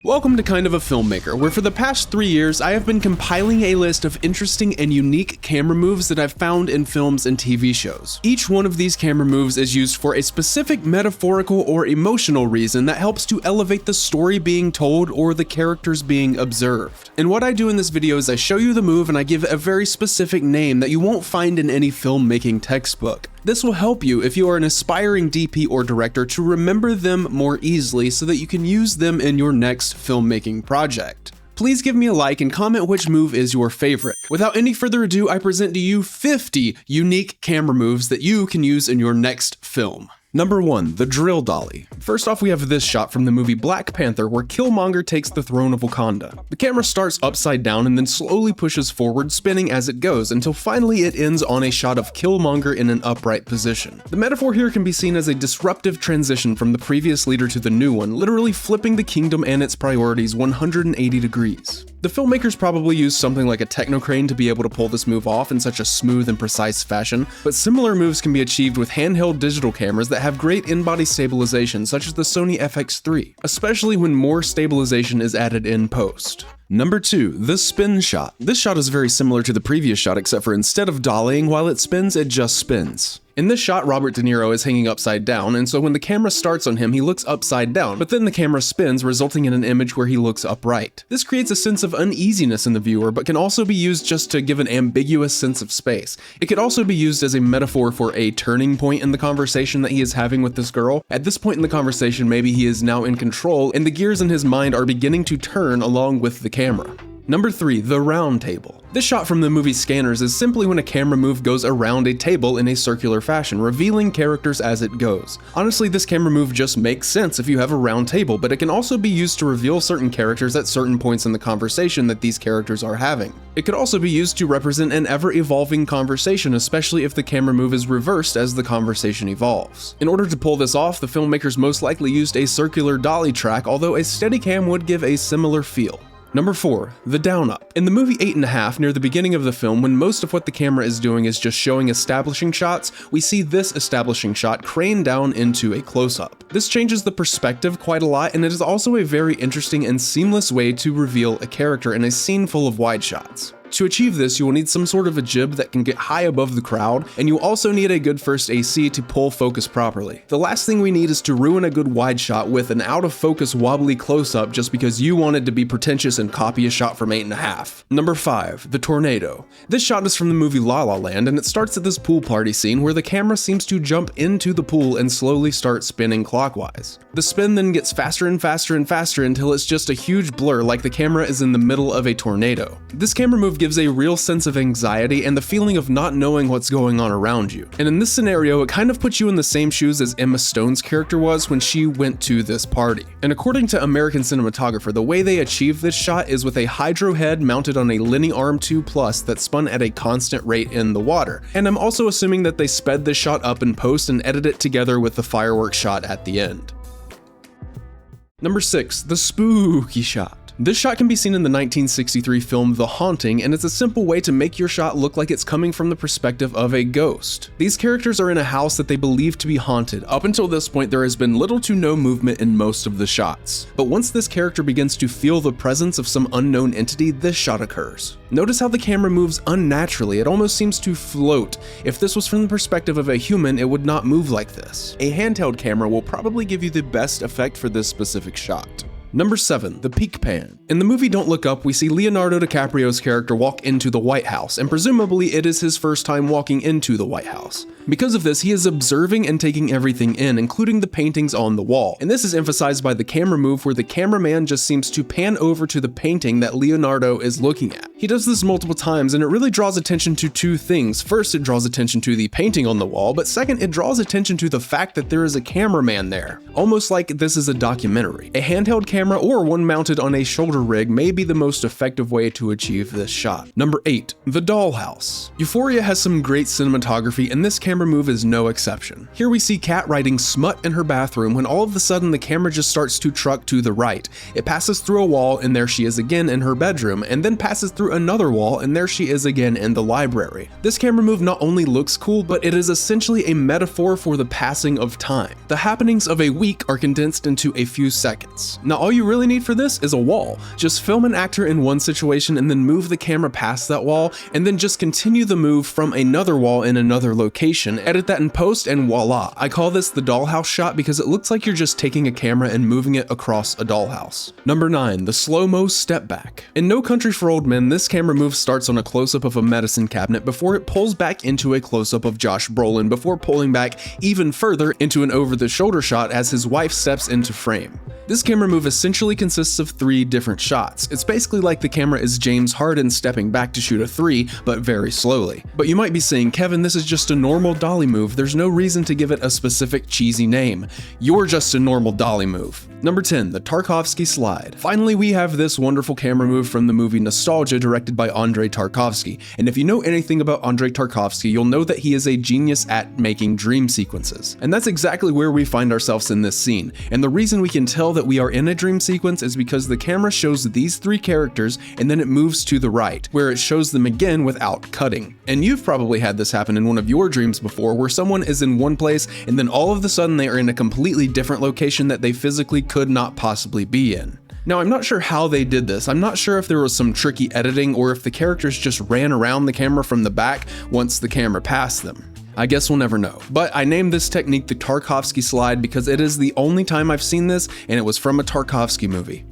Welcome to Kind of a Filmmaker, where for the past 3 years I have been compiling a list of interesting and unique camera moves that I've found in films and TV shows. Each one of these camera moves is used for a specific metaphorical or emotional reason that helps to elevate the story being told or the characters being observed. And what I do in this video is I show you the move and I give it a very specific name that you won't find in any filmmaking textbook. This will help you if you are an aspiring DP or director to remember them more easily so that you can use them in your next filmmaking project. Please give me a like and comment which move is your favorite. Without any further ado, I present to you 50 unique camera moves that you can use in your next film. Number 1, the Drill Dolly. First off, we have this shot from the movie Black Panther where Killmonger takes the throne of Wakanda. The camera starts upside down and then slowly pushes forward, spinning as it goes, until finally it ends on a shot of Killmonger in an upright position. The metaphor here can be seen as a disruptive transition from the previous leader to the new one, literally flipping the kingdom and its priorities 180 degrees. The filmmakers probably used something like a techno crane to be able to pull this move off in such a smooth and precise fashion, but similar moves can be achieved with handheld digital cameras that have great in-body stabilization, such as the Sony FX3, especially when more stabilization is added in post. Number 2, the spin shot. This shot is very similar to the previous shot, except for instead of dollying while it spins, it just spins. In this shot, Robert De Niro is hanging upside down, and so when the camera starts on him, he looks upside down, but then the camera spins, resulting in an image where he looks upright. This creates a sense of uneasiness in the viewer, but can also be used just to give an ambiguous sense of space. It could also be used as a metaphor for a turning point in the conversation that he is having with this girl. At this point in the conversation, maybe he is now in control, and the gears in his mind are beginning to turn along with the camera. Number 3, the Round Tabl. This shot from the movie Scanners is simply when a camera move goes around a table in a circular fashion, revealing characters as it goes. Honestly, this camera move just makes sense if you have a round table, but it can also be used to reveal certain characters at certain points in the conversation that these characters are having. It could also be used to represent an ever-evolving conversation, especially if the camera move is reversed as the conversation evolves. In order to pull this off, the filmmakers most likely used a circular dolly track, although a Steadicam would give a similar feel. Number 4, the down up. In the movie 8½, near the beginning of the film, when most of what the camera is doing is just showing establishing shots, we see this establishing shot crane down into a close-up. This changes the perspective quite a lot, and it is also a very interesting and seamless way to reveal a character in a scene full of wide shots. To achieve this, you will need some sort of a jib that can get high above the crowd, and you also need a good first AC to pull focus properly. The last thing we need is to ruin a good wide shot with an out of focus wobbly close-up just because you wanted to be pretentious and copy a shot from 8½. Number 5, the tornado. This shot is from the movie La La Land, and it starts at this pool party scene where the camera seems to jump into the pool and slowly start spinning clockwise. The spin then gets faster and faster and faster until it's just a huge blur, like the camera is in the middle of a tornado. This camera move gives a real sense of anxiety and the feeling of not knowing what's going on around you. And in this scenario, it kind of puts you in the same shoes as Emma Stone's character was when she went to this party. And according to American Cinematographer, the way they achieved this shot is with a hydro head mounted on a Lenny Arm 2 Plus that spun at a constant rate in the water. And I'm also assuming that they sped this shot up in post and edited it together with the fireworks shot at the end. Number 6, the spooky shot. This shot can be seen in the 1963 film The Haunting, and it's a simple way to make your shot look like it's coming from the perspective of a ghost. These characters are in a house that they believe to be haunted. Up until this point, there has been little to no movement in most of the shots. But once this character begins to feel the presence of some unknown entity, this shot occurs. Notice how the camera moves unnaturally. It almost seems to float. If this was from the perspective of a human, it would not move like this. A handheld camera will probably give you the best effect for this specific shot. Number 7, the peak pan. In the movie Don't Look Up, we see Leonardo DiCaprio's character walk into the White House, and presumably it is his first time walking into the White House. Because of this, he is observing and taking everything in, including the paintings on the wall. And this is emphasized by the camera move where the cameraman just seems to pan over to the painting that Leonardo is looking at. He does this multiple times, and it really draws attention to two things. First, it draws attention to the painting on the wall, but second, it draws attention to the fact that there is a cameraman there, almost like this is a documentary. A handheld camera or one mounted on a shoulder rig may be the most effective way to achieve this shot. Number 8, the Dollhouse. Euphoria has some great cinematography, and this camera move is no exception. Here we see Kat writing smut in her bathroom when all of a sudden the camera just starts to truck to the right. It passes through a wall, and there she is again in her bedroom, and then passes through through another wall, and there she is again in the library. This camera move not only looks cool, but it is essentially a metaphor for the passing of time. The happenings of a week are condensed into a few seconds. Now all you really need for this is a wall. Just film an actor in one situation and then move the camera past that wall, and then just continue the move from another wall in another location, edit that in post, and voila. I call this the dollhouse shot because it looks like you're just taking a camera and moving it across a dollhouse. Number 9, the Slow-Mo Stepback. In No Country for Old Men, this camera move starts on a close-up of a medicine cabinet before it pulls back into a close-up of Josh Brolin before pulling back even further into an over-the-shoulder shot as his wife steps into frame. This camera move essentially consists of 3 different shots. It's basically like the camera is James Harden stepping back to shoot a 3, but very slowly. But you might be saying, Kevin, this is just a normal dolly move. There's no reason to give it a specific cheesy name. You're just a normal dolly move. Number 10, the Tarkovsky Slide. Finally, we have this wonderful camera move from the movie Nostalgia, directed by Andrei Tarkovsky. And if you know anything about Andrei Tarkovsky, you'll know that he is a genius at making dream sequences. And that's exactly where we find ourselves in this scene. And the reason we can tell that we are in a dream sequence is because the camera shows these 3 characters and then it moves to the right, where it shows them again without cutting. And you've probably had this happen in one of your dreams before, where someone is in one place and then all of a sudden they are in a completely different location that they physically could not possibly be in. Now, I'm not sure how they did this. I'm not sure if there was some tricky editing or if the characters just ran around the camera from the back once the camera passed them. I guess we'll never know. But I named this technique the Tarkovsky Slide because it is the only time I've seen this, and it was from a Tarkovsky movie.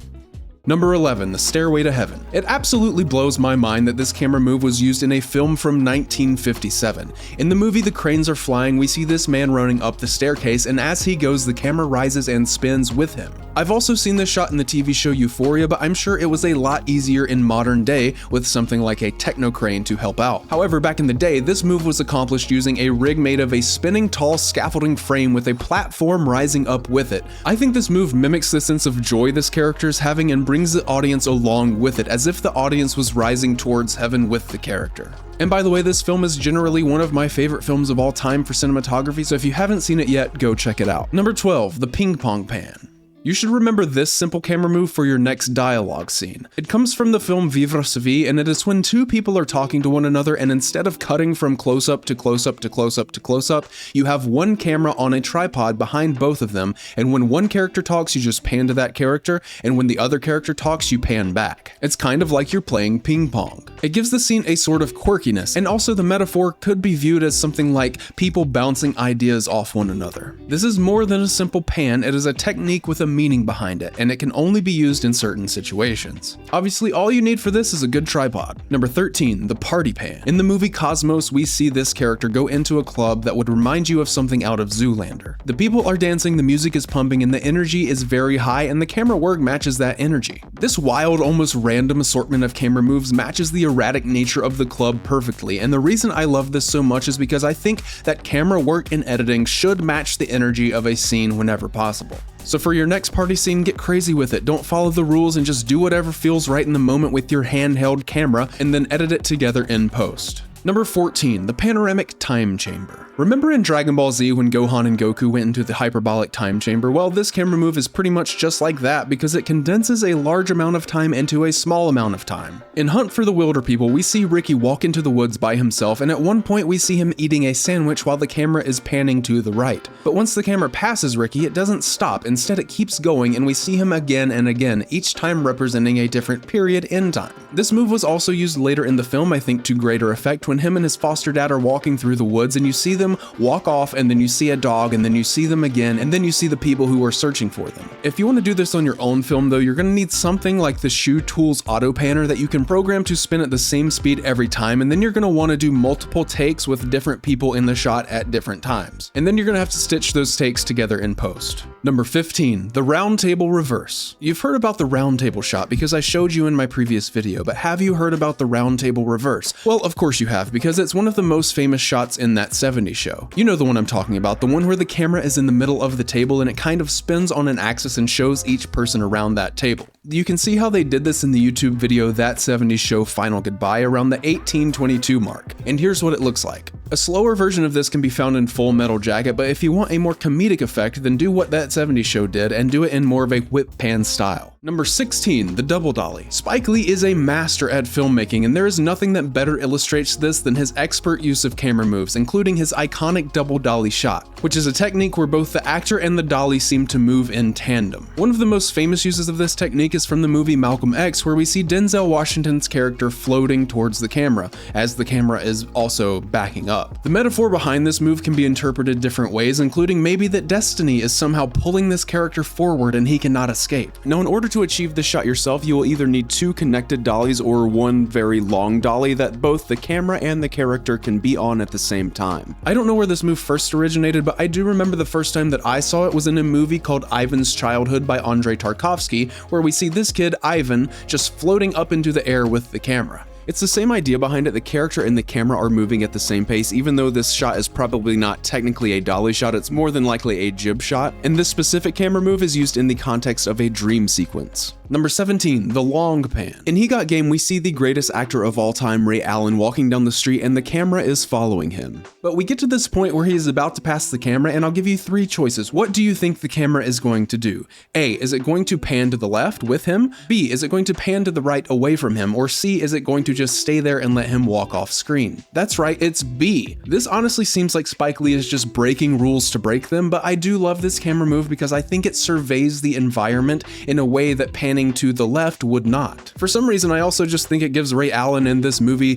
Number 11, the Stairway to Heaven. It absolutely blows my mind that this camera move was used in a film from 1957. In the movie The Cranes Are Flying, we see this man running up the staircase, and as he goes, the camera rises and spins with him. I've also seen this shot in the TV show Euphoria, but I'm sure it was a lot easier in modern day with something like a techno crane to help out. However, back in the day, this move was accomplished using a rig made of a spinning tall scaffolding frame with a platform rising up with it. I think this move mimics the sense of joy this character is having and brings the audience along with it, as if the audience was rising towards heaven with the character. And by the way, this film is generally one of my favorite films of all time for cinematography, so if you haven't seen it yet, go check it out. Number 12, the Ping Pong Pan. You should remember this simple camera move for your next dialogue scene. It comes from the film Vivre sa vie, and it is when 2 people are talking to one another, and instead of cutting from close-up to close-up to close-up to close-up, you have one camera on a tripod behind both of them, and when one character talks, you just pan to that character, and when the other character talks, you pan back. It's kind of like you're playing ping pong. It gives the scene a sort of quirkiness, and also the metaphor could be viewed as something like people bouncing ideas off one another. This is more than a simple pan, it is a technique with a meaning behind it, and it can only be used in certain situations. Obviously, all you need for this is a good tripod. Number 13, the Party Pan. In the movie Cosmos, we see this character go into a club that would remind you of something out of Zoolander. The people are dancing, the music is pumping, and the energy is very high, and the camera work matches that energy. This wild, almost random assortment of camera moves matches the erratic nature of the club perfectly, and the reason I love this so much is because I think that camera work and editing should match the energy of a scene whenever possible. So for your next party scene, get crazy with it. Don't follow the rules and just do whatever feels right in the moment with your handheld camera and then edit it together in post. Number 14, the Panoramic Time Chamber. Remember in Dragon Ball Z when Gohan and Goku went into the hyperbolic time chamber? Well, this camera move is pretty much just like that because it condenses a large amount of time into a small amount of time. In Hunt for the Wilder People, we see Ricky walk into the woods by himself, and at one point we see him eating a sandwich while the camera is panning to the right. But once the camera passes Ricky, it doesn't stop. Instead, it keeps going, and we see him again and again, each time representing a different period in time. This move was also used later in the film, I think to greater effect, when him and his foster dad are walking through the woods, and you see them walk off, and then you see a dog, and then you see them again, and then you see the people who are searching for them. If you want to do this on your own film though, you're going to need something like the Shoe Tools Auto Panner that you can program to spin at the same speed every time, and then you're going to want to do multiple takes with different people in the shot at different times. And then you're going to have to stitch those takes together in post. Number 15, the Round Table Reverse. You've heard about the Round Table shot because I showed you in my previous video, but have you heard about the Round Table Reverse? Well, of course you have, because it's one of the most famous shots in that 70s show. You know the one I'm talking about, the one where the camera is in the middle of the table and it kind of spins on an axis and shows each person around that table. You can see how they did this in the YouTube video That 70s Show Final Goodbye around the 1822 mark, and here's what it looks like. A slower version of this can be found in Full Metal Jacket, but if you want a more comedic effect, then do what That 70s Show did and do it in more of a whip pan style. Number 16, the Double Dolly. Spike Lee is a master at filmmaking, and there is nothing that better illustrates this than his expert use of camera moves, including his iconic Double Dolly shot, which is a technique where both the actor and the dolly seem to move in tandem. One of the most famous uses of this technique is from the movie Malcolm X, where we see Denzel Washington's character floating towards the camera, as the camera is also backing up. The metaphor behind this move can be interpreted different ways, including maybe that destiny is somehow pulling this character forward and he cannot escape. Now, in order to achieve this shot yourself, you will either need two connected dollies or one very long dolly that both the camera and the character can be on at the same time. I don't know where this move first originated, but I do remember the first time that I saw it was in a movie called Ivan's Childhood by Andrei Tarkovsky, where we see this kid, Ivan, just floating up into the air with the camera. It's the same idea behind it. The character and the camera are moving at the same pace, even though this shot is probably not technically a dolly shot, it's more than likely a jib shot, and this specific camera move is used in the context of a dream sequence. Number 17, the long pan. In He Got Game, we see the greatest actor of all time, Ray Allen, walking down the street and the camera is following him. But we get to this point where he is about to pass the camera, and I'll give you three choices. What do you think the camera is going to do? A, is it going to pan to the left with him? B, is it going to pan to the right away from him? Or C, is it going to just stay there and let him walk off screen? That's right, it's B. This honestly seems like Spike Lee is just breaking rules to break them, but I do love this camera move because I think it surveys the environment in a way that panning to the left would not. For some reason, I also just think it gives Ray Allen in this movie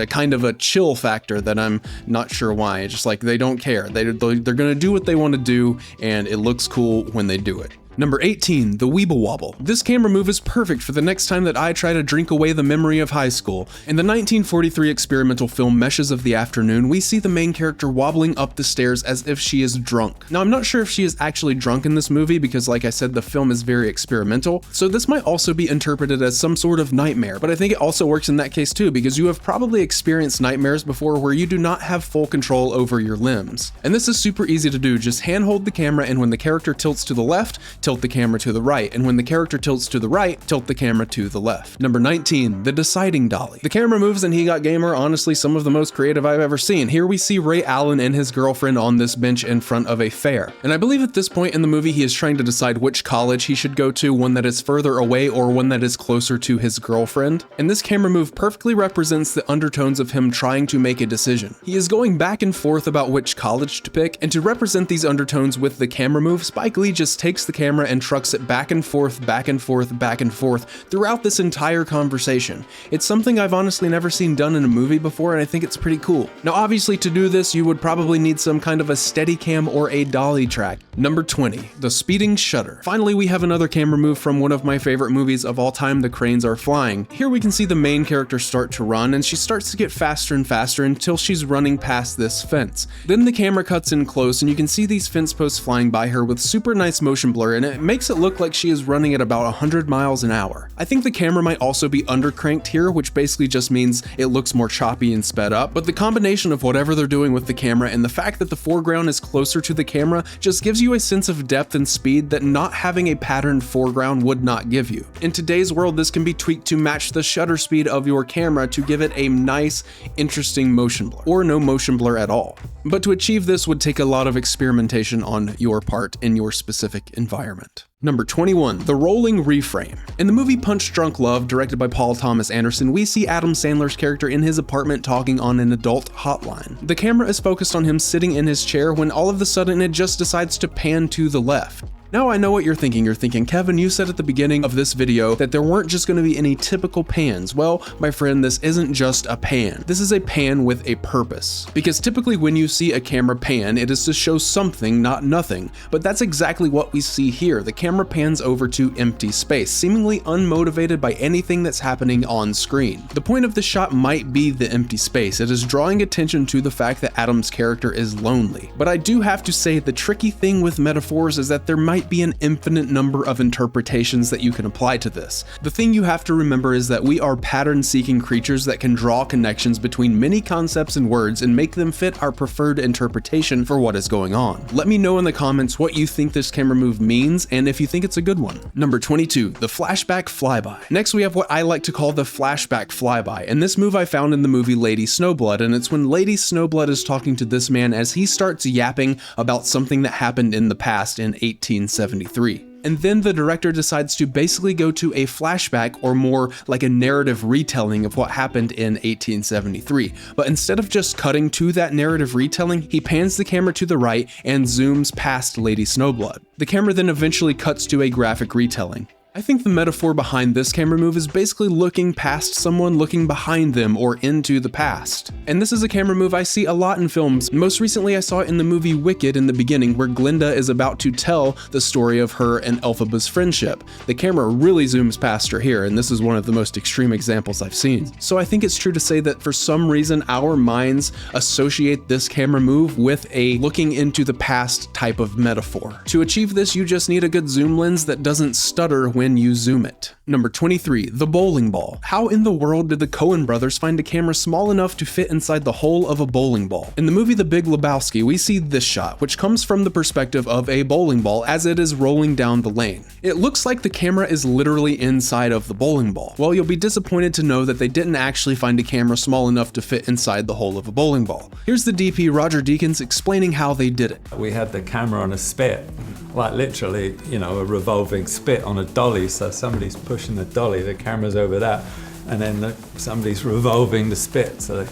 kind of a chill factor that I'm not sure why. Just like they don't care. They're gonna do what they want to do, and it looks cool when they do it. Number 18, the Weeble Wobble. This camera move is perfect for the next time that I try to drink away the memory of high school. In the 1943 experimental film Meshes of the Afternoon, we see the main character wobbling up the stairs as if she is drunk. Now, I'm not sure if she is actually drunk in this movie because, like I said, the film is very experimental, so this might also be interpreted as some sort of nightmare, but I think it also works in that case too, because you have probably experienced nightmares before where you do not have full control over your limbs. And this is super easy to do. Just handhold the camera, and when the character tilts to the left, tilt the camera to the right, and when the character tilts to the right, tilt the camera to the left. Number 19, the Deciding Dolly. The camera moves in He Got Game are honestly some of the most creative I've ever seen. Here we see Ray Allen and his girlfriend on this bench in front of a fair. And I believe at this point in the movie he is trying to decide which college he should go to, one that is further away or one that is closer to his girlfriend. And this camera move perfectly represents the undertones of him trying to make a decision. He is going back and forth about which college to pick, and to represent these undertones with the camera move, Spike Lee just takes the camera and trucks it back and forth, back and forth, back and forth throughout this entire conversation. It's something I've honestly never seen done in a movie before, and I think it's pretty cool. Now, obviously, to do this, you would probably need some kind of a Steadicam or a dolly track. Number 20, the speeding shutter. Finally, we have another camera move from one of my favorite movies of all time, The Cranes Are Flying. Here we can see the main character start to run, and she starts to get faster and faster until she's running past this fence. Then the camera cuts in close, and you can see these fence posts flying by her with super nice motion blur, and it makes it look like she is running at about 100 miles an hour. I think the camera might also be undercranked here, which basically just means it looks more choppy and sped up, but the combination of whatever they're doing with the camera and the fact that the foreground is closer to the camera just gives you a sense of depth and speed that not having a patterned foreground would not give you. In today's world, this can be tweaked to match the shutter speed of your camera to give it a nice, interesting motion blur, or no motion blur at all. But to achieve this would take a lot of experimentation on your part in your specific environment. Number 21, the Rolling Reframe. In the movie Punch Drunk Love, directed by Paul Thomas Anderson, we see Adam Sandler's character in his apartment talking on an adult hotline. The camera is focused on him sitting in his chair when all of a sudden it just decides to pan to the left. Now I know what you're thinking. You're thinking, Kevin, you said at the beginning of this video that there weren't just going to be any typical pans. Well, my friend, this isn't just a pan. This is a pan with a purpose. Because typically when you see a camera pan, it is to show something, not nothing. But that's exactly what we see here. The camera pans over to empty space, seemingly unmotivated by anything that's happening on screen. The point of the shot might be the empty space. It is drawing attention to the fact that Adam's character is lonely. But I do have to say the tricky thing with metaphors is that there might might be an infinite number of interpretations that you can apply to this. The thing you have to remember is that we are pattern-seeking creatures that can draw connections between many concepts and words and make them fit our preferred interpretation for what is going on. Let me know in the comments what you think this camera move means and if you think it's a good one. Number 22, the Flashback Flyby. Next we have what I like to call the Flashback Flyby, and this move I found in the movie Lady Snowblood, and it's when Lady Snowblood is talking to this man as he starts yapping about something that happened in the past in 1873. And then the director decides to basically go to a flashback, or more like a narrative retelling of what happened in 1873. But instead of just cutting to that narrative retelling, he pans the camera to the right and zooms past Lady Snowblood. The camera then eventually cuts to a graphic retelling. I think the metaphor behind this camera move is basically looking past someone, looking behind them or into the past. And this is a camera move I see a lot in films. Most recently I saw it in the movie Wicked in the beginning, where Glinda is about to tell the story of her and Elphaba's friendship. The camera really zooms past her here, and this is one of the most extreme examples I've seen. So I think it's true to say that for some reason our minds associate this camera move with a looking into the past type of metaphor. To achieve this, you just need a good zoom lens that doesn't stutter when you zoom it. Number 23, the bowling ball. How in the world did the Coen brothers find a camera small enough to fit inside the hole of a bowling ball? In the movie The Big Lebowski, we see this shot, which comes from the perspective of a bowling ball as it is rolling down the lane. It looks like the camera is literally inside of the bowling ball. Well, you'll be disappointed to know that they didn't actually find a camera small enough to fit inside the hole of a bowling ball. Here's the DP, Roger Deakins, explaining how they did it. We had the camera on a spit, like literally, you know, a revolving spit on a dolly. So somebody's pushing the dolly, the camera's over that, and then somebody's revolving the spit. So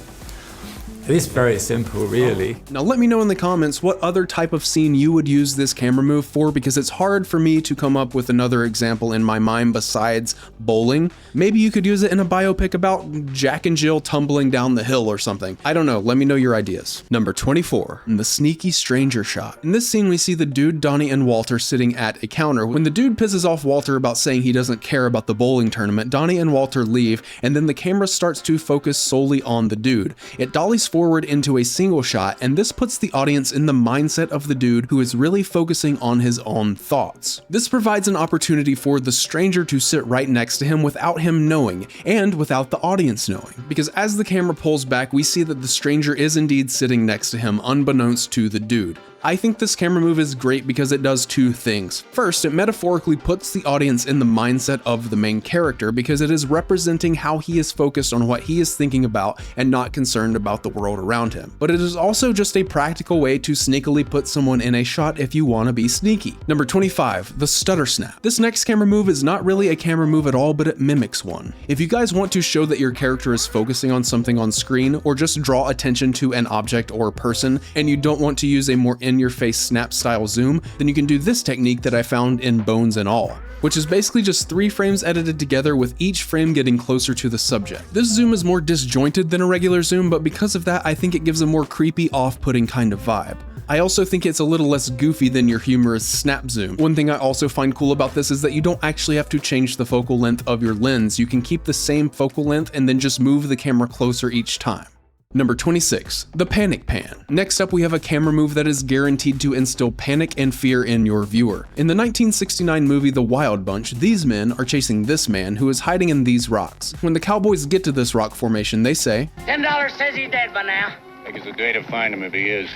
it is very simple, really. Now let me know in the comments what other type of scene you would use this camera move for, because it's hard for me to come up with another example in my mind besides bowling. Maybe you could use it in a biopic about Jack and Jill tumbling down the hill or something. I don't know, let me know your ideas. Number 24, the sneaky stranger shot. In this scene we see the dude, Donnie, and Walter sitting at a counter. When the dude pisses off Walter about saying he doesn't care about the bowling tournament, Donnie and Walter leave, and then the camera starts to focus solely on the dude. It dollies forward into a single shot, and this puts the audience in the mindset of the dude who is really focusing on his own thoughts. This provides an opportunity for the stranger to sit right next to him without him knowing, and without the audience knowing, because as the camera pulls back, we see that the stranger is indeed sitting next to him, unbeknownst to the dude. I think this camera move is great because it does two things. First, it metaphorically puts the audience in the mindset of the main character because it is representing how he is focused on what he is thinking about and not concerned about the world around him. But it is also just a practical way to sneakily put someone in a shot if you want to be sneaky. Number 25, the Stutter Snap. This next camera move is not really a camera move at all, but it mimics one. If you guys want to show that your character is focusing on something on screen, or just draw attention to an object or person, and you don't want to use a more in-your-face snap style zoom, then you can do this technique that I found in Bones and All, which is basically just 3 frames edited together with each frame getting closer to the subject. This zoom is more disjointed than a regular zoom, but because of that, I think it gives a more creepy, off-putting kind of vibe. I also think it's a little less goofy than your humorous snap zoom. One thing I also find cool about this is that you don't actually have to change the focal length of your lens. You can keep the same focal length and then just move the camera closer each time. Number 26, the Panic Pan. Next up, we have a camera move that is guaranteed to instill panic and fear in your viewer. In the 1969 movie The Wild Bunch, these men are chasing this man who is hiding in these rocks. When the cowboys get to this rock formation, they say, $10 says he's dead by now. I think it's a day to find him if he is.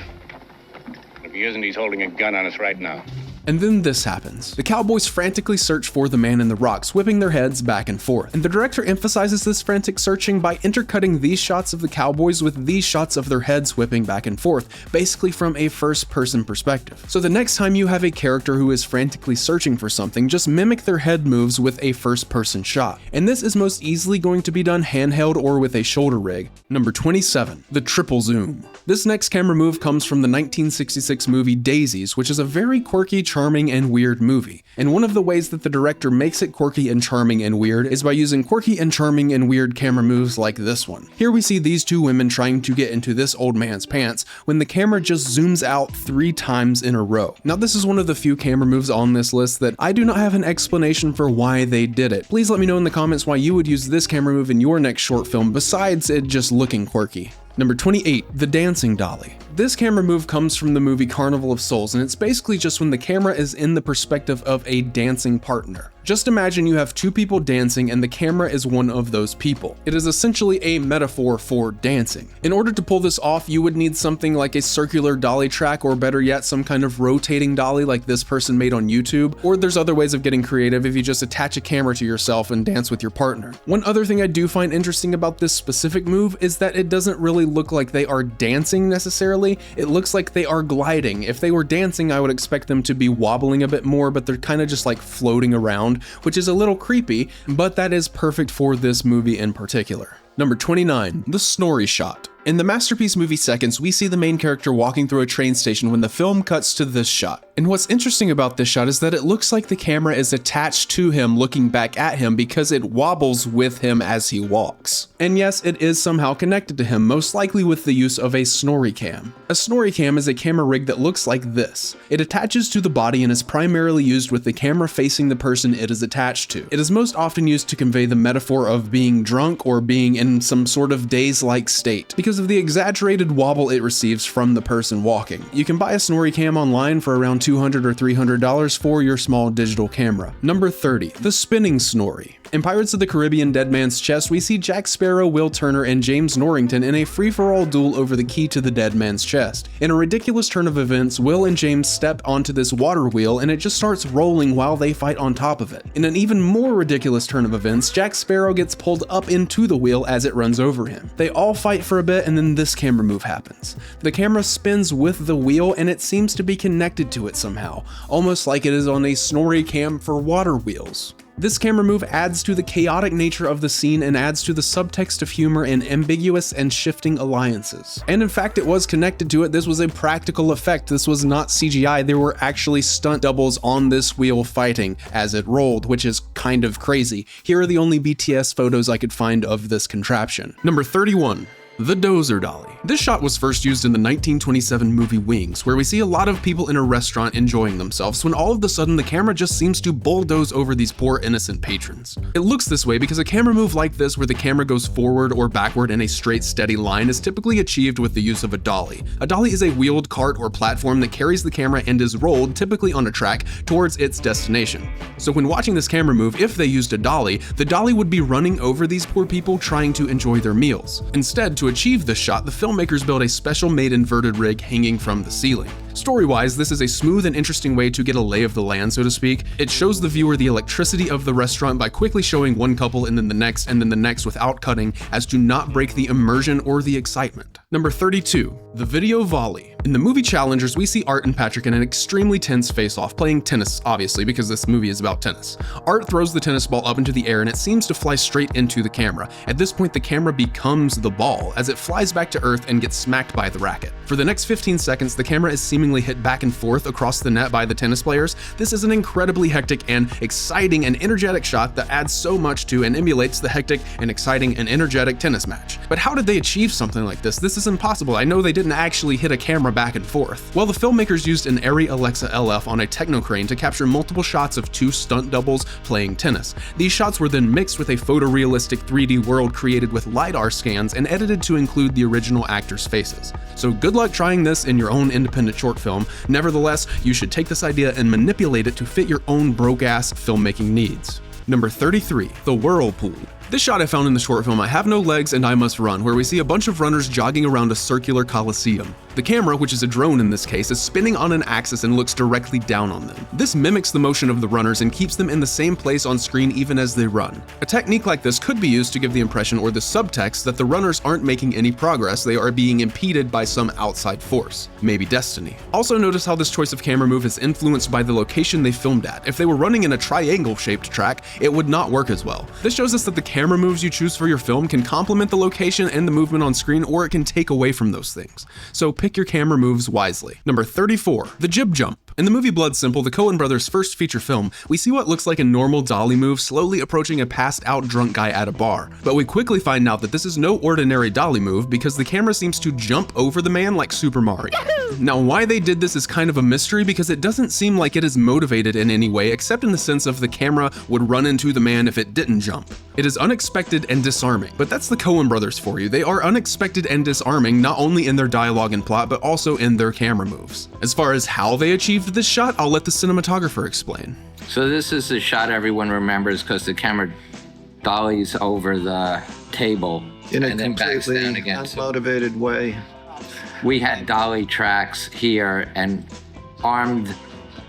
If he isn't, he's holding a gun on us right now. And then this happens. The cowboys frantically search for the man in the rocks, whipping their heads back and forth. And the director emphasizes this frantic searching by intercutting these shots of the cowboys with these shots of their heads whipping back and forth, basically from a first-person perspective. So the next time you have a character who is frantically searching for something, just mimic their head moves with a first-person shot. And this is most easily going to be done handheld or with a shoulder rig. Number 27, the triple zoom. This next camera move comes from the 1966 movie Daisies, which is a very quirky, charming, and weird movie. And one of the ways that the director makes it quirky and charming and weird is by using quirky and charming and weird camera moves like this one. Here we see these two women trying to get into this old man's pants when the camera just zooms out 3 times in a row. Now this is one of the few camera moves on this list that I do not have an explanation for why they did it. Please let me know in the comments why you would use this camera move in your next short film besides it just looking quirky. Number 28, the Dancing Dolly. This camera move comes from the movie Carnival of Souls, and it's basically just when the camera is in the perspective of a dancing partner. Just imagine you have two people dancing and the camera is one of those people. It is essentially a metaphor for dancing. In order to pull this off, you would need something like a circular dolly track, or better yet, some kind of rotating dolly like this person made on YouTube, or there's other ways of getting creative if you just attach a camera to yourself and dance with your partner. One other thing I do find interesting about this specific move is that it doesn't really look like they are dancing necessarily, it looks like they are gliding. If they were dancing, I would expect them to be wobbling a bit more, but they're kind of just like floating around, which is a little creepy, but that is perfect for this movie in particular. Number 29, the Snorri Shot. In the masterpiece movie Seconds, we see the main character walking through a train station when the film cuts to this shot. And what's interesting about this shot is that it looks like the camera is attached to him looking back at him because it wobbles with him as he walks. And yes, it is somehow connected to him, most likely with the use of a Snorri Cam. A Snorri Cam is a camera rig that looks like this. It attaches to the body and is primarily used with the camera facing the person it is attached to. It is most often used to convey the metaphor of being drunk or being in some sort of daze-like state, because of the exaggerated wobble it receives from the person walking. You can buy a Snorri Cam online for around $200 or $300 for your small digital camera. Number 30, the Spinning Snorri. In Pirates of the Caribbean Dead Man's Chest, we see Jack Sparrow, Will Turner, and James Norrington in a free-for-all duel over the key to the Dead Man's Chest. In a ridiculous turn of events, Will and James step onto this water wheel and it just starts rolling while they fight on top of it. In an even more ridiculous turn of events, Jack Sparrow gets pulled up into the wheel as it runs over him. They all fight for a bit and then this camera move happens. The camera spins with the wheel and it seems to be connected to it somehow, almost like it is on a Snorri Cam for water wheels. This camera move adds to the chaotic nature of the scene and adds to the subtext of humor in ambiguous and shifting alliances. And in fact, it was connected to it. This was a practical effect. This was not CGI. There were actually stunt doubles on this wheel fighting as it rolled, which is kind of crazy. Here are the only BTS photos I could find of this contraption. Number 31. The Dozer Dolly. This shot was first used in the 1927 movie Wings, where we see a lot of people in a restaurant enjoying themselves when all of a sudden the camera just seems to bulldoze over these poor innocent patrons. It looks this way because a camera move like this where the camera goes forward or backward in a straight steady line is typically achieved with the use of a dolly. A dolly is a wheeled cart or platform that carries the camera and is rolled, typically on a track, towards its destination. So when watching this camera move, if they used a dolly, the dolly would be running over these poor people trying to enjoy their meals. Instead, to achieve this shot, the filmmakers built a special made inverted rig hanging from the ceiling. Story-wise, this is a smooth and interesting way to get a lay of the land, so to speak. It shows the viewer the electricity of the restaurant by quickly showing one couple and then the next without cutting, as to not break the immersion or the excitement. Number 32, the video volley. In the movie Challengers, we see Art and Patrick in an extremely tense face-off, playing tennis, obviously, because this movie is about tennis. Art throws the tennis ball up into the air and it seems to fly straight into the camera. At this point, the camera becomes the ball, as it flies back to Earth and gets smacked by the racket. For the next 15 seconds, the camera is seemingly hit back and forth across the net by the tennis players. This is an incredibly hectic and exciting and energetic shot that adds so much to and emulates the hectic and exciting and energetic tennis match. But how did they achieve something like this? This is impossible. I know they didn't actually hit a camera back and forth. Well, the filmmakers used an Arri Alexa LF on a techno crane to capture multiple shots of two stunt doubles playing tennis. These shots were then mixed with a photorealistic 3D world created with LiDAR scans and edited to include the original actors' faces. So good luck trying this in your own independent short film. Nevertheless, you should take this idea and manipulate it to fit your own broke-ass filmmaking needs. Number 33, the Whirlpool. This shot I found in the short film I Have No Legs and I Must Run, where we see a bunch of runners jogging around a circular coliseum. The camera, which is a drone in this case, is spinning on an axis and looks directly down on them. This mimics the motion of the runners and keeps them in the same place on screen even as they run. A technique like this could be used to give the impression or the subtext that the runners aren't making any progress, they are being impeded by some outside force, maybe destiny. Also notice how this choice of camera move is influenced by the location they filmed at. If they were running in a triangle-shaped track, it would not work as well. This shows us that the camera moves you choose for your film can complement the location and the movement on screen, or it can take away from those things. So pick your camera moves wisely. Number 34, the Jib Jump. In the movie Blood Simple, the Coen brothers' first feature film, we see what looks like a normal dolly move slowly approaching a passed out drunk guy at a bar. But we quickly find out that this is no ordinary dolly move because the camera seems to jump over the man like Super Mario. Now, why they did this is kind of a mystery because it doesn't seem like it is motivated in any way, except in the sense of the camera would run into the man if it didn't jump. It is unexpected and disarming, but that's the Coen brothers for you. They are unexpected and disarming not only in their dialogue and plot, but also in their camera moves. As far as how they achieved this shot, I'll let the cinematographer explain. So this is the shot everyone remembers because the camera dollies over the table in a and then backs completely down again. unmotivated way. We had dolly tracks here and armed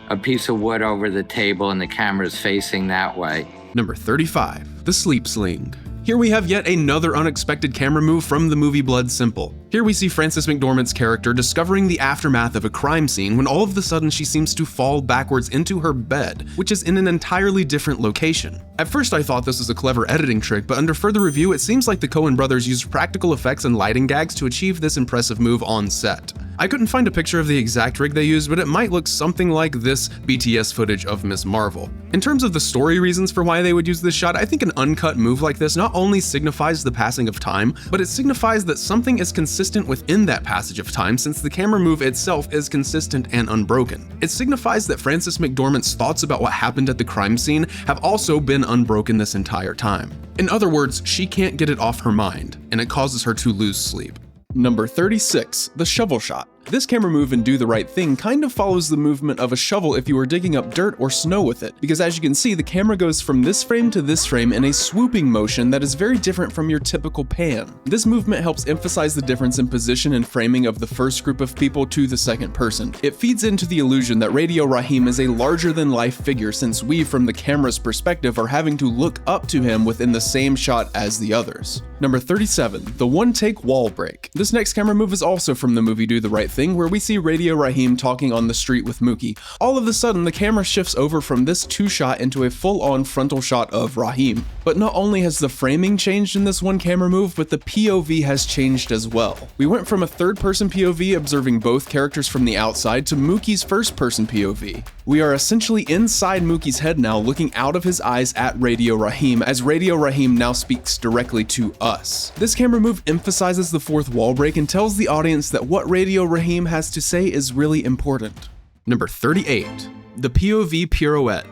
a piece of wood over the table and the camera's facing that way. Number 35, the Sleep Sling. Here we have yet another unexpected camera move from the movie Blood Simple. Here we see Frances McDormand's character discovering the aftermath of a crime scene when all of a sudden she seems to fall backwards into her bed, which is in an entirely different location. At first I thought this was a clever editing trick, but under further review it seems like the Coen brothers used practical effects and lighting gags to achieve this impressive move on set. I couldn't find a picture of the exact rig they used, but it might look something like this BTS footage of Ms. Marvel. In terms of the story reasons for why they would use this shot, I think an uncut move like this not only signifies the passing of time, but it signifies that something is consistent within that passage of time since the camera move itself is consistent and unbroken. It signifies that Frances McDormand's thoughts about what happened at the crime scene have also been unbroken this entire time. In other words, she can't get it off her mind, and it causes her to lose sleep. Number 36, the shovel shot. This camera move in Do the Right Thing kind of follows the movement of a shovel if you were digging up dirt or snow with it, because as you can see, the camera goes from this frame to this frame in a swooping motion that is very different from your typical pan. This movement helps emphasize the difference in position and framing of the first group of people to the second person. It feeds into the illusion that Radio Raheem is a larger-than-life figure since we, from the camera's perspective, are having to look up to him within the same shot as the others. Number 37, the one-take wall break. This next camera move is also from the movie Do the Right Thing, where we see Radio Raheem talking on the street with Mookie. All of a sudden, the camera shifts over from this two-shot into a full-on frontal shot of Raheem. But not only has the framing changed in this one camera move, but the POV has changed as well. We went from a third-person POV observing both characters from the outside to Mookie's first-person POV. We are essentially inside Mookie's head now, looking out of his eyes at Radio Raheem, as Radio Raheem now speaks directly to us. This camera move emphasizes the fourth wall break and tells the audience that what Radio Raheem has to say is really important. Number 38, the POV Pirouette.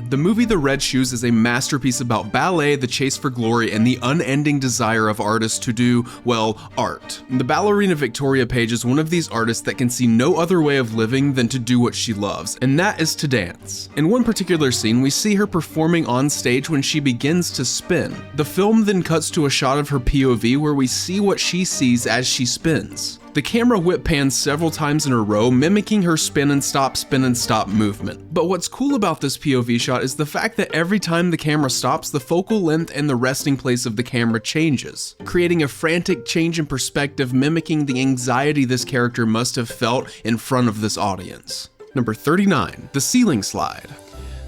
The movie The Red Shoes is a masterpiece about ballet, the chase for glory, and the unending desire of artists to do, well, art. The ballerina Victoria Page is one of these artists that can see no other way of living than to do what she loves, and that is to dance. In one particular scene, we see her performing on stage when she begins to spin. The film then cuts to a shot of her POV where we see what she sees as she spins. The camera whip pans several times in a row, mimicking her spin and stop movement. But what's cool about this POV shot is the fact that every time the camera stops, the focal length and the resting place of the camera changes, creating a frantic change in perspective, mimicking the anxiety this character must have felt in front of this audience. Number 39, the ceiling slide.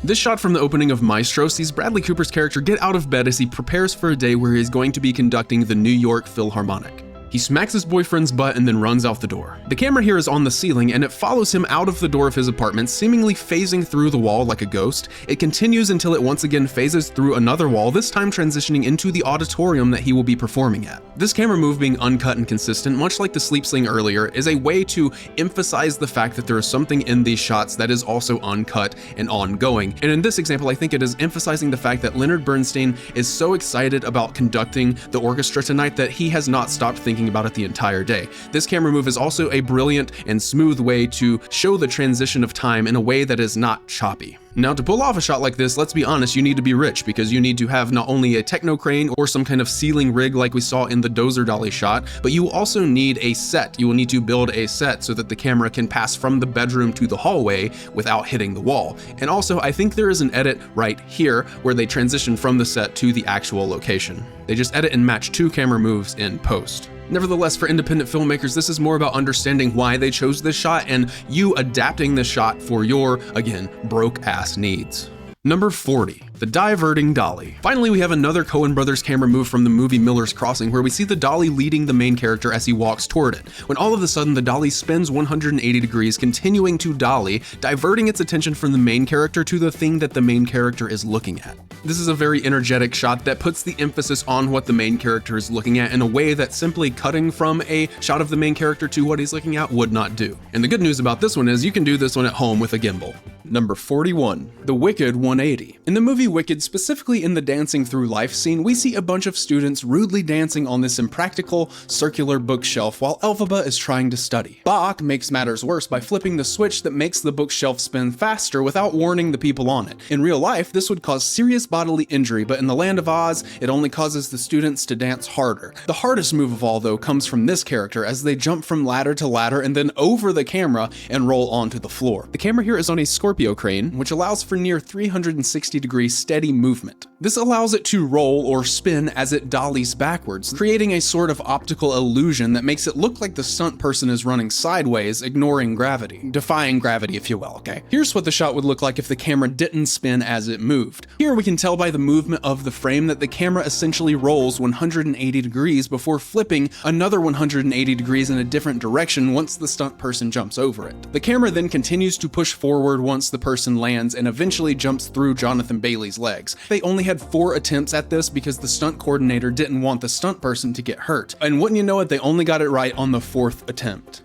This shot from the opening of Maestro sees Bradley Cooper's character get out of bed as he prepares for a day where he is going to be conducting the New York Philharmonic. He smacks his boyfriend's butt and then runs out the door. The camera here is on the ceiling and it follows him out of the door of his apartment, seemingly phasing through the wall like a ghost. It continues until it once again phases through another wall, this time transitioning into the auditorium that he will be performing at. This camera move being uncut and consistent, much like the Sleep Sling earlier, is a way to emphasize the fact that there is something in these shots that is also uncut and ongoing. And in this example, I think it is emphasizing the fact that Leonard Bernstein is so excited about conducting the orchestra tonight that he has not stopped thinking about it the entire day. This camera move is also a brilliant and smooth way to show the transition of time in a way that is not choppy. Now, to pull off a shot like this, let's be honest, you need to be rich because you need to have not only a techno crane or some kind of ceiling rig like we saw in the Dozer Dolly shot, but you also need a set. You will need to build a set so that the camera can pass from the bedroom to the hallway without hitting the wall. And also, I think there is an edit right here where they transition from the set to the actual location. They just edit and match two camera moves in post. Nevertheless, for independent filmmakers, this is more about understanding why they chose this shot and you adapting this shot for your, again, broke-ass needs. Number 40, The Diverting Dolly. Finally, we have another Coen Brothers camera move from the movie Miller's Crossing, where we see the dolly leading the main character as he walks toward it, when all of a sudden the dolly spins 180 degrees, continuing to dolly, diverting its attention from the main character to the thing that the main character is looking at. This is a very energetic shot that puts the emphasis on what the main character is looking at in a way that simply cutting from a shot of the main character to what he's looking at would not do. And the good news about this one is you can do this one at home with a gimbal. Number 41, the Wicked 180. In the movie Wicked, specifically in the dancing through life scene, we see a bunch of students rudely dancing on this impractical circular bookshelf while Elphaba is trying to study. Bach makes matters worse by flipping the switch that makes the bookshelf spin faster without warning the people on it. In real life, this would cause serious bodily injury, but in the land of Oz, it only causes the students to dance harder. The hardest move of all, though, comes from this character as they jump from ladder to ladder and then over the camera and roll onto the floor. The camera here is on a Scorpio crane, which allows for near 360 degree steady movement. This allows it to roll or spin as it dollies backwards, creating a sort of optical illusion that makes it look like the stunt person is running sideways, ignoring gravity. Defying gravity, if you will, okay? Here's what the shot would look like if the camera didn't spin as it moved. Here we can tell by the movement of the frame that the camera essentially rolls 180 degrees before flipping another 180 degrees in a different direction once the stunt person jumps over it. The camera then continues to push forward once the person lands and eventually jumps through Jonathan Bailey's legs. They only had 4 attempts at this because the stunt coordinator didn't want the stunt person to get hurt. And wouldn't you know it, they only got it right on the 4th attempt.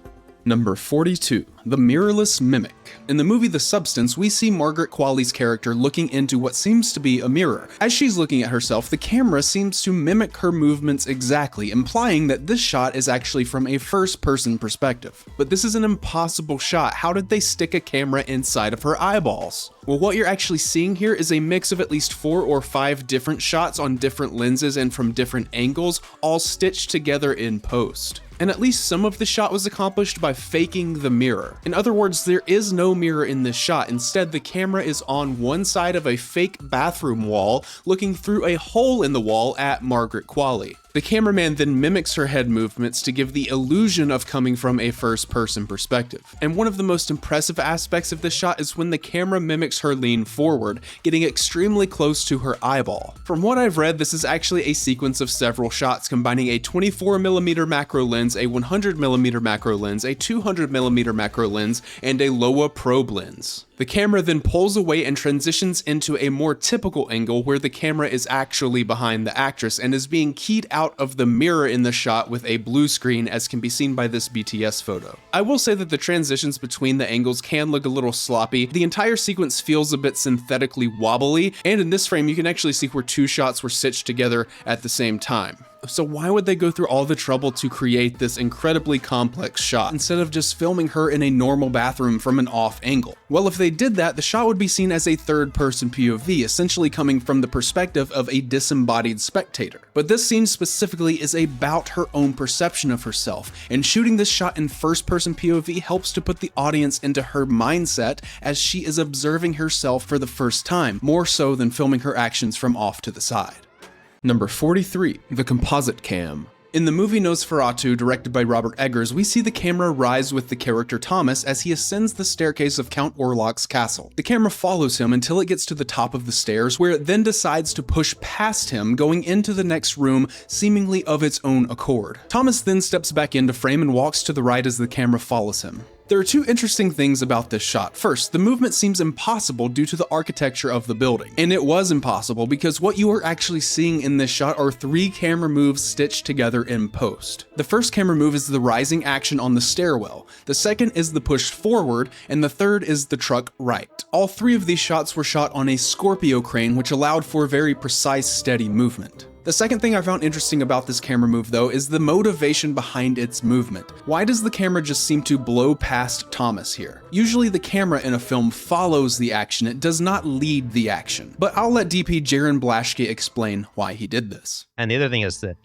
Number 42, the Mirrorless Mimic. In the movie The Substance, we see Margaret Qualley's character looking into what seems to be a mirror. As she's looking at herself, the camera seems to mimic her movements exactly, implying that this shot is actually from a first-person perspective. But this is an impossible shot. How did they stick a camera inside of her eyeballs? Well, what you're actually seeing here is a mix of at least 4 or 5 different shots on different lenses and from different angles, all stitched together in post. And at least some of the shot was accomplished by faking the mirror. In other words, there is no mirror in this shot. Instead, the camera is on one side of a fake bathroom wall, looking through a hole in the wall at Margaret Qualley. The cameraman then mimics her head movements to give the illusion of coming from a first-person perspective. And one of the most impressive aspects of this shot is when the camera mimics her lean forward, getting extremely close to her eyeball. From what I've read, this is actually a sequence of several shots combining a 24mm macro lens, a 100mm macro lens, a 200mm macro lens, and a Loa probe lens. The camera then pulls away and transitions into a more typical angle where the camera is actually behind the actress and is being keyed out of the mirror in the shot with a blue screen, as can be seen by this BTS photo. I will say that the transitions between the angles can look a little sloppy. The entire sequence feels a bit synthetically wobbly, and in this frame you can actually see where 2 shots were stitched together at the same time. So why would they go through all the trouble to create this incredibly complex shot instead of just filming her in a normal bathroom from an off angle? Well, if they did that, the shot would be seen as a third-person POV, essentially coming from the perspective of a disembodied spectator. But this scene specifically is about her own perception of herself, and shooting this shot in first-person POV helps to put the audience into her mindset as she is observing herself for the first time, more so than filming her actions from off to the side. Number 43, the Composite Cam. In the movie Nosferatu, directed by Robert Eggers, we see the camera rise with the character Thomas as he ascends the staircase of Count Orlok's castle. The camera follows him until it gets to the top of the stairs, where it then decides to push past him, going into the next room seemingly of its own accord. Thomas then steps back into frame and walks to the right as the camera follows him. There are 2 interesting things about this shot. First, the movement seems impossible due to the architecture of the building. And it was impossible because what you are actually seeing in this shot are 3 camera moves stitched together in post. The first camera move is the rising action on the stairwell. The second is the push forward, and the third is the truck right. All 3 of these shots were shot on a Scorpio crane, which allowed for very precise, steady movement. The second thing I found interesting about this camera move, though, is the motivation behind its movement. Why does the camera just seem to blow past Thomas here? Usually the camera in a film follows the action, it does not lead the action. But I'll let DP Jaron Blaschke explain why he did this. And the other thing is that,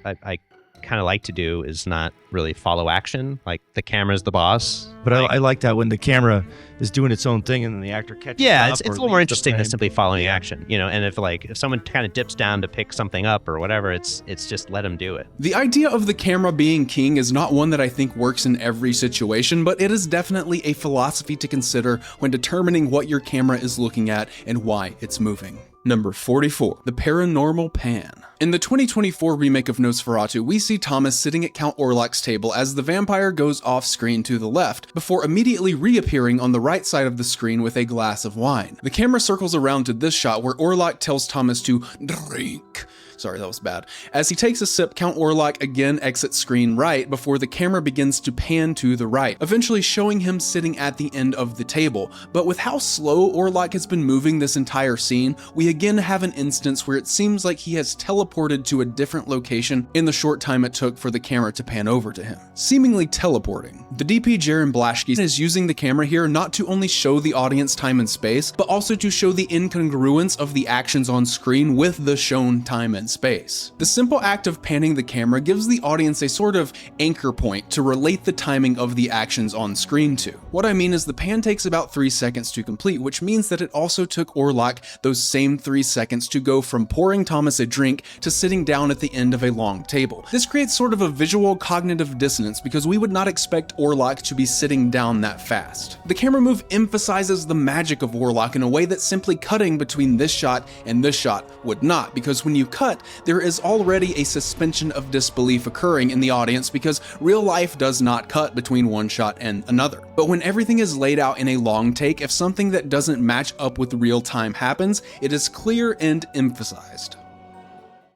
I kind of like to do is not really follow action. Like the camera's the boss. But I like that when the camera is doing its own thing and then the actor catches up. It's a little more interesting than simply following action, you know. And if someone kind of dips down to pick something up or whatever, it's just let them do it. The idea of the camera being king is not one that I think works in every situation, but it is definitely a philosophy to consider when determining what your camera is looking at and why it's moving. Number 44, the Paranormal Pan. In the 2024 remake of Nosferatu, we see Thomas sitting at Count Orlok's table as the vampire goes off screen to the left, before immediately reappearing on the right side of the screen with a glass of wine. The camera circles around to this shot where Orlok tells Thomas to drink. Sorry, that was bad. As he takes a sip, Count Orlok again exits screen right before the camera begins to pan to the right, eventually showing him sitting at the end of the table. But with how slow Orlok has been moving this entire scene, we again have an instance where it seems like he has teleported to a different location in the short time it took for the camera to pan over to him. Seemingly teleporting. The DP Jaron Blaschke is using the camera here not to only show the audience time and space, but also to show the incongruence of the actions on screen with the shown time and space. The simple act of panning the camera gives the audience a sort of anchor point to relate the timing of the actions on screen to. What I mean is the pan takes about 3 seconds to complete, which means that it also took Orlok those same 3 seconds to go from pouring Thomas a drink to sitting down at the end of a long table. This creates sort of a visual cognitive dissonance because we would not expect Orlok to be sitting down that fast. The camera move emphasizes the magic of Orlok in a way that simply cutting between this shot and this shot would not, because when you cut, there is already a suspension of disbelief occurring in the audience because real life does not cut between one shot and another. But when everything is laid out in a long take, if something that doesn't match up with real time happens, it is clear and emphasized.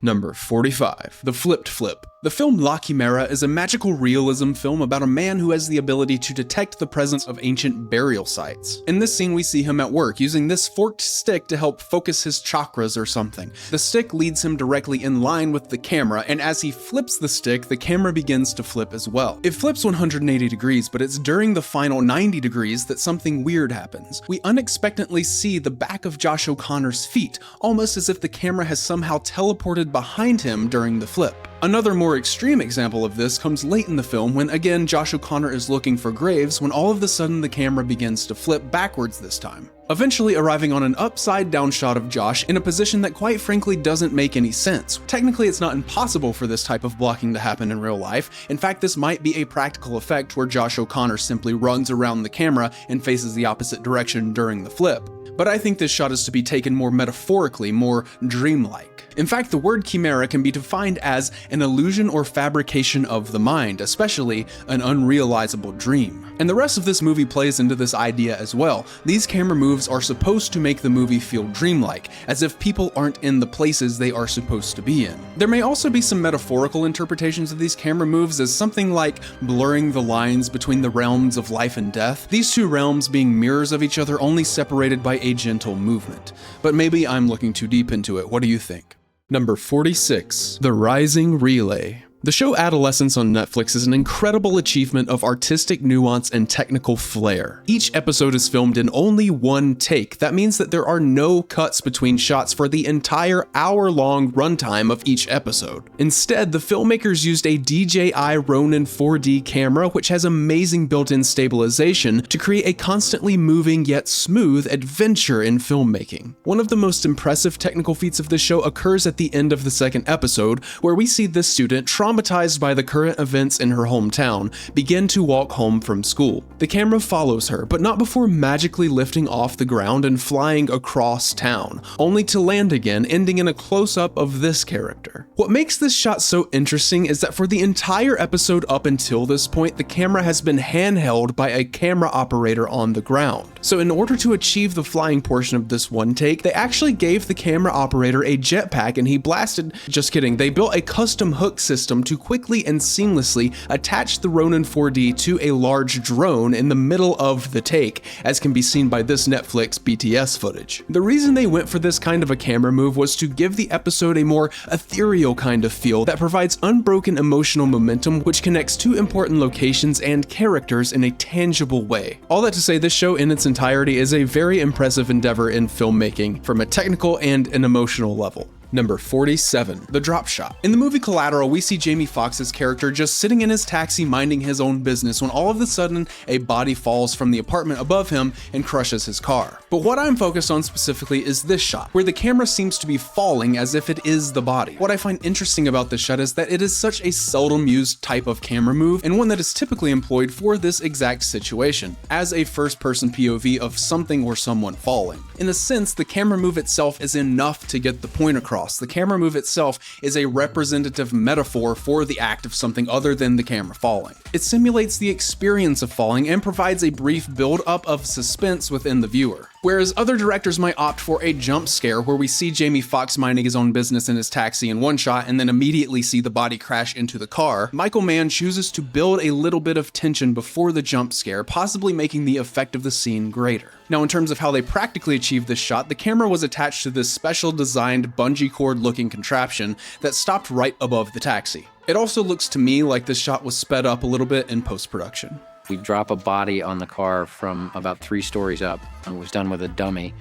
Number 45, the Flipped Flip. The film La Chimera is a magical realism film about a man who has the ability to detect the presence of ancient burial sites. In this scene, we see him at work using this forked stick to help focus his chakras or something. The stick leads him directly in line with the camera, and as he flips the stick, the camera begins to flip as well. It flips 180 degrees, but it's during the final 90 degrees that something weird happens. We unexpectedly see the back of Josh O'Connor's feet, almost as if the camera has somehow teleported behind him during the flip. Another more extreme example of this comes late in the film when again Josh O'Connor is looking for graves when all of a sudden the camera begins to flip backwards this time, eventually arriving on an upside down shot of Josh in a position that quite frankly doesn't make any sense. Technically, it's not impossible for this type of blocking to happen in real life. In fact, this might be a practical effect where Josh O'Connor simply runs around the camera and faces the opposite direction during the flip. But I think this shot is to be taken more metaphorically, more dreamlike. In fact, the word chimera can be defined as an illusion or fabrication of the mind, especially an unrealizable dream. And the rest of this movie plays into this idea as well. These camera moves are supposed to make the movie feel dreamlike, as if people aren't in the places they are supposed to be in. There may also be some metaphorical interpretations of these camera moves as something like blurring the lines between the realms of life and death, these two realms being mirrors of each other only separated by a gentle movement. But maybe I'm looking too deep into it. What do you think? Number 46, The Rising Relay. The show Adolescence on Netflix is an incredible achievement of artistic nuance and technical flair. Each episode is filmed in only one take. That means that there are no cuts between shots for the entire hour-long runtime of each episode. Instead, the filmmakers used a DJI Ronin 4D camera, which has amazing built-in stabilization, to create a constantly moving yet smooth adventure in filmmaking. One of the most impressive technical feats of the show occurs at the end of the second episode, where we see this student traumatized by the current events in her hometown, begin to walk home from school. The camera follows her, but not before magically lifting off the ground and flying across town, only to land again, ending in a close-up of this character. What makes this shot so interesting is that for the entire episode up until this point, the camera has been handheld by a camera operator on the ground. So in order to achieve the flying portion of this one take, they actually gave the camera operator a jetpack and he blasted, just kidding, they built a custom hook system to quickly and seamlessly attach the Ronin 4D to a large drone in the middle of the take, as can be seen by this Netflix BTS footage. The reason they went for this kind of a camera move was to give the episode a more ethereal kind of feel that provides unbroken emotional momentum which connects two important locations and characters in a tangible way. All that to say, this show in its entirety is a very impressive endeavor in filmmaking from a technical and an emotional level. Number 47, the drop shot. In the movie Collateral, we see Jamie Foxx's character just sitting in his taxi minding his own business when all of a sudden a body falls from the apartment above him and crushes his car. But what I'm focused on specifically is this shot, where the camera seems to be falling as if it is the body. What I find interesting about this shot is that it is such a seldom used type of camera move, and one that is typically employed for this exact situation, as a first-person POV of something or someone falling. In a sense, the camera move itself is enough to get the point across. The camera move itself is a representative metaphor for the act of something other than the camera falling. It simulates the experience of falling and provides a brief build-up of suspense within the viewer. Whereas other directors might opt for a jump scare where we see Jamie Foxx minding his own business in his taxi in one shot and then immediately see the body crash into the car, Michael Mann chooses to build a little bit of tension before the jump scare, possibly making the effect of the scene greater. Now, in terms of how they practically achieved this shot, the camera was attached to this special designed bungee cord looking contraption that stopped right above the taxi. It also looks to me like this shot was sped up a little bit in post-production. We drop a body on the car from about 3 stories up. It was done with a dummy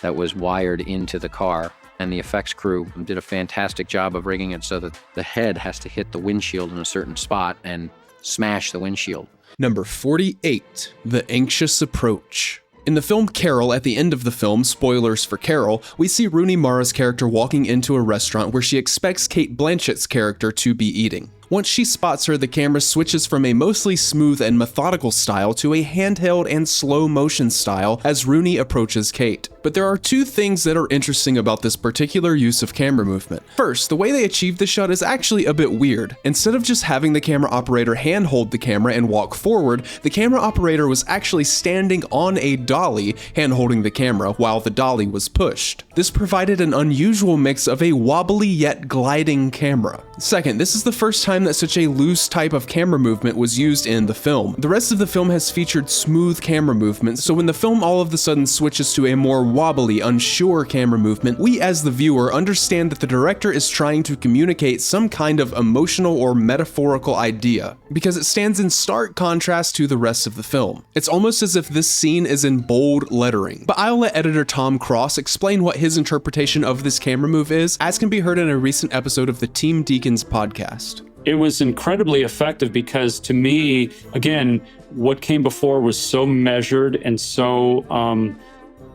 that was wired into the car, and the effects crew did a fantastic job of rigging it so that the head has to hit the windshield in a certain spot and smash the windshield. Number 48, the anxious approach. In the film Carol, at the end of the film, spoilers for Carol, we see Rooney Mara's character walking into a restaurant where she expects Cate Blanchett's character to be eating. Once she spots her, the camera switches from a mostly smooth and methodical style to a handheld and slow motion style as Rooney approaches Cate. But there are 2 things that are interesting about this particular use of camera movement. First, the way they achieved the shot is actually a bit weird. Instead of just having the camera operator handhold the camera and walk forward, the camera operator was actually standing on a dolly hand-holding the camera while the dolly was pushed. This provided an unusual mix of a wobbly yet gliding camera. Second, this is the first time that such a loose type of camera movement was used in the film. The rest of the film has featured smooth camera movement, so when the film all of a sudden switches to a more wobbly, unsure camera movement, we as the viewer understand that the director is trying to communicate some kind of emotional or metaphorical idea, because it stands in stark contrast to the rest of the film. It's almost as if this scene is in bold lettering. But I'll let editor Tom Cross explain what his interpretation of this camera move is, as can be heard in a recent episode of the Team Deacons podcast. It was incredibly effective because, to me, again, what came before was so measured and so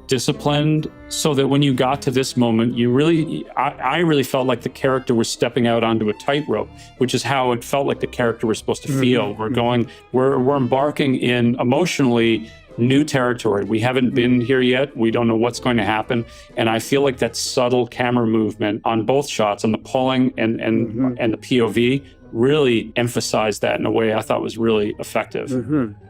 disciplined, so that when you got to this moment, I really felt like the character was stepping out onto a tightrope, which is how it felt like the character was supposed to feel. We're embarking in emotionally new territory. We haven't been here yet. We don't know what's going to happen. And I feel like that subtle camera movement on both shots, on the pulling and the POV, really emphasized that in a way I thought was really effective.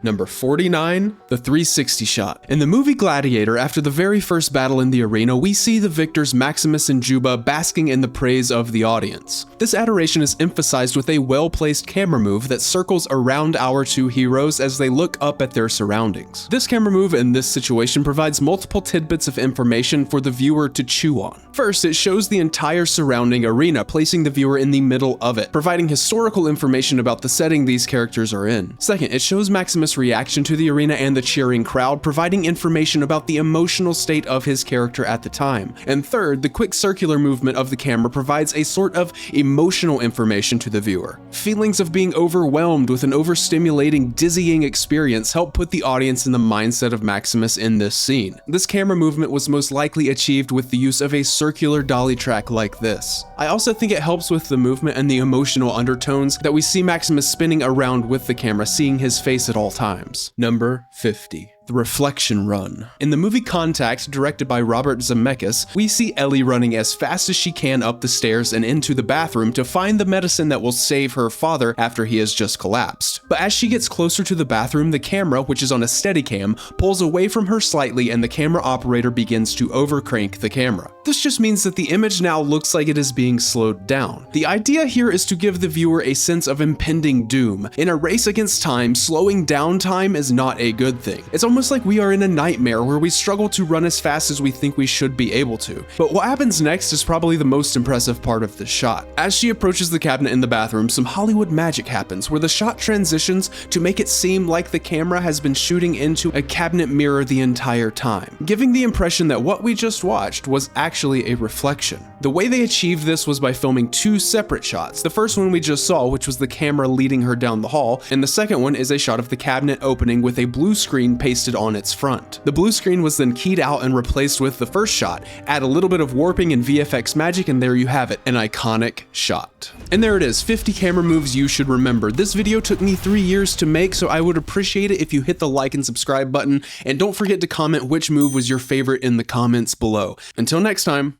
Number 49, the 360 shot. In the movie Gladiator, after the very first battle in the arena, we see the victors Maximus and Juba basking in the praise of the audience. This adoration is emphasized with a well-placed camera move that circles around our 2 heroes as they look up at their surroundings. This camera move in this situation provides multiple tidbits of information for the viewer to chew on. First, it shows the entire surrounding arena, placing the viewer in the middle of it, providing historical information about the setting these characters are in. Second, it shows Maximus' reaction to the arena and the cheering crowd, providing information about the emotional state of his character at the time. And third, the quick circular movement of the camera provides a sort of emotional information to the viewer. Feelings of being overwhelmed with an overstimulating, dizzying experience help put the audience in the mindset of Maximus in this scene. This camera movement was most likely achieved with the use of a circular dolly track like this. I also think it helps with the movement and the emotional undertones that we see Maximus spinning around with the camera, seeing his face at all times. Number 50. The reflection run. In the movie Contact, directed by Robert Zemeckis, we see Ellie running as fast as she can up the stairs and into the bathroom to find the medicine that will save her father after he has just collapsed. But as she gets closer to the bathroom, the camera, which is on a Steadicam, pulls away from her slightly and the camera operator begins to overcrank the camera. This just means that the image now looks like it is being slowed down. The idea here is to give the viewer a sense of impending doom. In a race against time, slowing down time is not a good thing. It's almost like we are in a nightmare where we struggle to run as fast as we think we should be able to. But what happens next is probably the most impressive part of the shot. As she approaches the cabinet in the bathroom, some Hollywood magic happens where the shot transitions to make it seem like the camera has been shooting into a cabinet mirror the entire time, giving the impression that what we just watched was actually a reflection. The way they achieved this was by filming 2 separate shots. The first one we just saw, which was the camera leading her down the hall, and the second one is a shot of the cabinet opening with a blue screen pasted on its front. The blue screen was then keyed out and replaced with the first shot. Add a little bit of warping and VFX magic and there you have it, an iconic shot. And there it is, 50 camera moves you should remember. This video took me 3 years to make, so I would appreciate it if you hit the like and subscribe button, and don't forget to comment which move was your favorite in the comments below. Until next time.